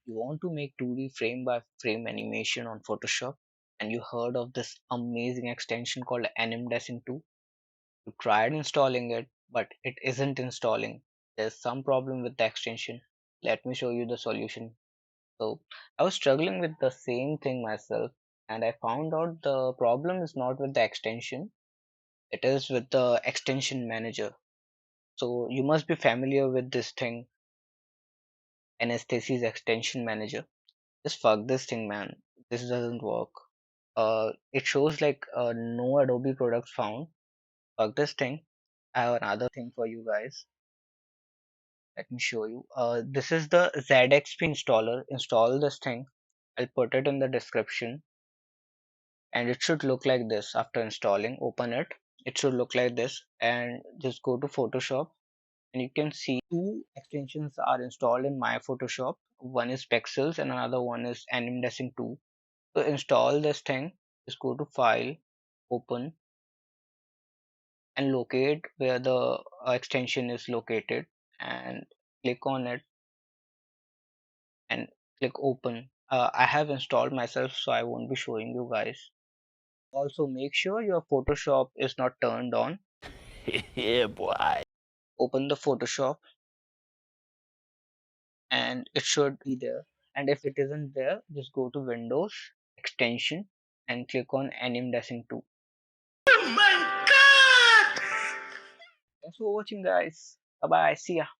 You want to make 2D frame by frame animation on Photoshop and you heard of this amazing extension called AnimDessin2. You tried installing it, but it isn't installing. There's some problem with the extension. Let me show you the solution. So I was struggling with the same thing myself, and I found out the problem is not with the extension, it is with the extension manager. So you must be familiar with this thing, Anastasia's extension manager. Just fuck this thing, man. This doesn't work. It shows like no Adobe products found. Fuck this thing. I have another thing for you guys. Let me show you. This is the ZXP installer. Install this thing. I'll put it in the description, and it should look like this after installing. Open it. It should look like this, and just go to Photoshop, and you can see two extensions are installed in my Photoshop. One is Pexels, and another one is AnimDessin2. To install this thing, just go to File, Open, and locate where the extension is located, and click on it and click Open. I have installed myself, so I won't be showing you guys. Also, make sure your Photoshop is not turned on. Yeah, boy. Open the Photoshop, and it should be there. And if it isn't there, just go to Windows, Extension, and click on AnimDessin2. Oh my god! Thanks for watching, guys. Bye bye. See ya.